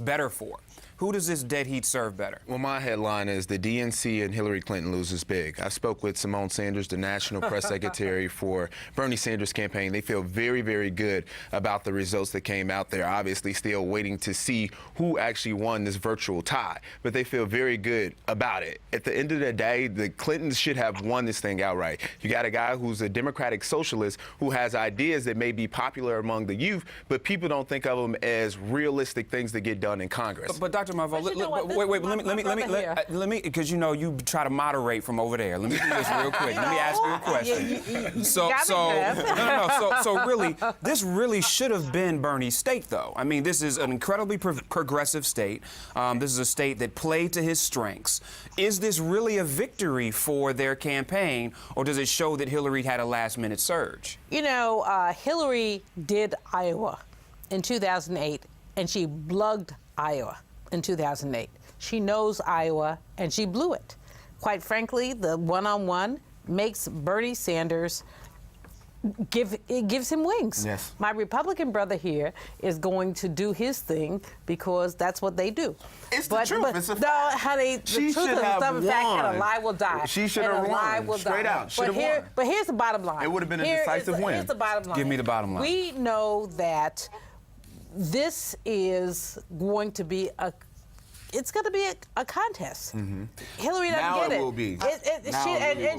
better for? Who does this dead heat serve better? Well, my headline is the DNC and Hillary Clinton loses big. I spoke with Simone Sanders, the national press secretary for Bernie Sanders' campaign. They feel very, very good about the results that came out there. Obviously, still waiting to see who actually won this virtual tie, but they feel very good about it. At the end of the day, the Clintons should have won this thing outright. You got a guy who's a democratic socialist who has ideas that may be popular among the youth, but people don't think of them as realistic things that get done in Congress. But Dr. Marvo, wait, let me, because you know you try to moderate from over there. Let me do this real quick. Let me ask you a question. So really, this really should have been Bernie's state, though. I mean, this is an incredibly progressive state. This is a state that played to his strengths. Is this really a victory for their campaign, or does it show that Hillary had a last-minute surge? You know, Hillary did Iowa in 2008, and she blugged Iowa in 2008. She knows Iowa, and she blew it. Quite frankly, the one-on-one makes Bernie Sanders it gives him wings. Yes. My Republican brother here is going to do his thing because that's what they do. It's the truth. It's a fact. Honey, the truth is a stubborn fact, and a lie will die. She should have won. Straight out. Should have won. But here's the bottom line. It would have been a decisive win. Here's the bottom line. Give me the bottom line. We know that this is going to be a contest. Mm-hmm. Hillary doesn't now get it. Will be.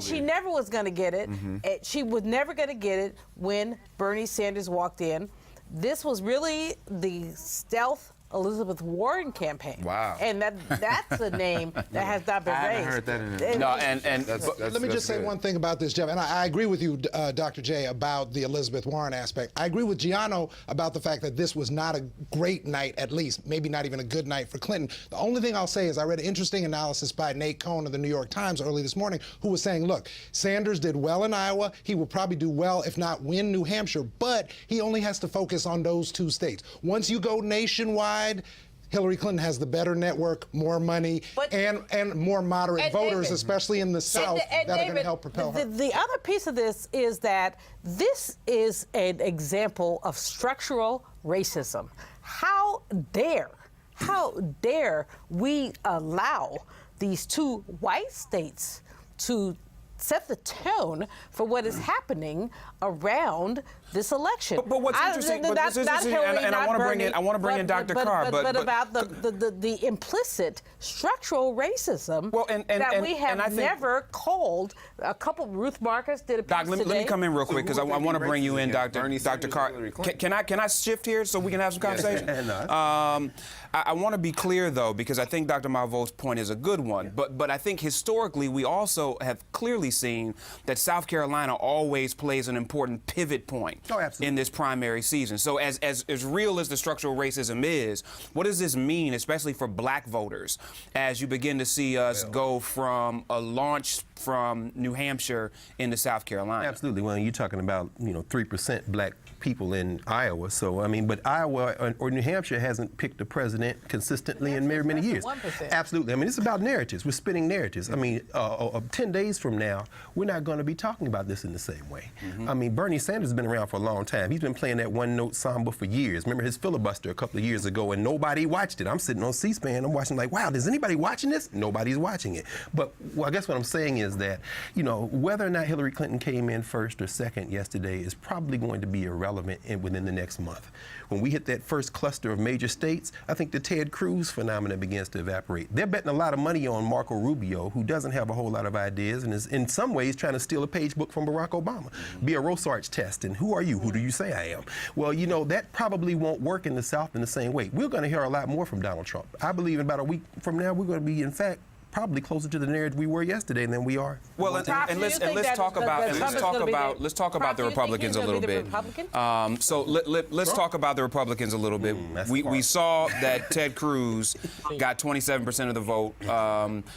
She never was going to get it. Mm-hmm. She was never going to get it when Bernie Sanders walked in. This was really the stealth Elizabeth Warren campaign. Wow. And that's a name that has not been raised. I haven't heard that in a Let me just say one thing about this, Jeff, and I agree with you, Dr. J, about the Elizabeth Warren aspect. I agree with Gianno about the fact that this was not a great night, at least, maybe not even a good night for Clinton. The only thing I'll say is I read an interesting analysis by Nate Cohn of the New York Times early this morning, who was saying, look, Sanders did well in Iowa. He will probably do well, if not win New Hampshire, but he only has to focus on those two states. Once you go nationwide, Hillary Clinton has the better network, more money, and more moderate voters, David, especially in the South, that David, are going to help propel her. The other piece of this is that this is an example of structural racism. How dare we allow these two white states to set the tone for what is happening around this election. But what's interesting, and I want to bring in Dr. Carr, but about the implicit structural racism that we have never called. A couple, Ruth Marcus did a piece today. Let me come in real quick because I want to bring you in, Dr. Carr. Can I shift here so we can have some conversation? I want to be clear though, because I think Dr. Marvo's point is a good one. But I think historically we also have clearly seen that South Carolina always plays an important pivot point in this primary season. So as real as the structural racism is, what does this mean, especially for black voters, as you begin to see us go from a launch from New Hampshire into South Carolina? Absolutely. Well, you're talking about 3% black people in Iowa. So I mean, but Iowa or New Hampshire hasn't picked a president consistently in many, many years. 1%. Absolutely. I mean, it's about narratives. We're spinning narratives. I mean, 10 days from now, we're not going to be talking about this in the same way. I mean, Bernie Sanders has been around for a long time. He's been playing that one-note samba for years. Remember his filibuster a couple of years ago, and nobody watched it. I'm sitting on C-SPAN. I'm watching like, wow, is anybody watching this? Nobody's watching it. But I guess what I'm saying is that, whether or not Hillary Clinton came in first or second yesterday is probably going to be irrelevant within the next month. When we hit that first cluster of major states, I think the Ted Cruz phenomenon begins to evaporate. They're betting a lot of money on Marco Rubio, who doesn't have a whole lot of ideas and is in some ways trying to steal a page book from Barack Obama. Be a Rorschach test, and who are you? Who do you say I am? Well, that probably won't work in the South in the same way. We're going to hear a lot more from Donald Trump. I believe in about a week from now, we're going to be, in fact, probably closer to the narrative we were yesterday than we are. Well, let's talk about the Republicans a little bit. So let's talk about the Republicans a little bit. We saw that Ted Cruz got 27% of the vote.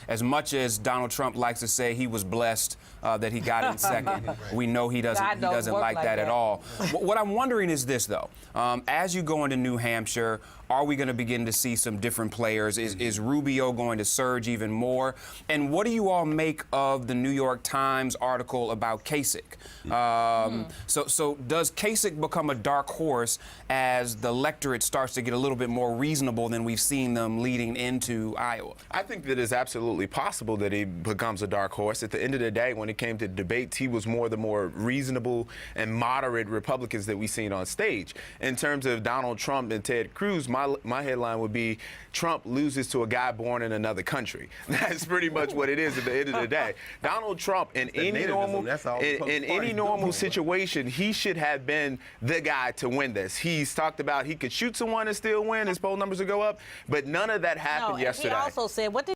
As much as Donald Trump likes to say he was blessed that he got in second, we know he doesn't like that at all. What I'm wondering is this, though. As you go into New Hampshire, Are we going to begin to see some different players? Is Rubio going to surge even more? And what do you all make of the New York Times article about Kasich? So does Kasich become a dark horse as the electorate starts to get a little bit more reasonable than we've seen them leading into Iowa? I think that it's absolutely possible that he becomes a dark horse. At the end of the day, when it came to debates, he was the more reasonable and moderate Republicans that we've seen on stage. In terms of Donald Trump and Ted Cruz, my headline would be Trump loses to a guy born in another country. That's pretty much what it is at the end of the day. Donald Trump, in any normal situation, he should have been the guy to win this. He's talked about he could shoot someone and still win. His poll numbers will go up, but none of that happened yesterday. He also said, what did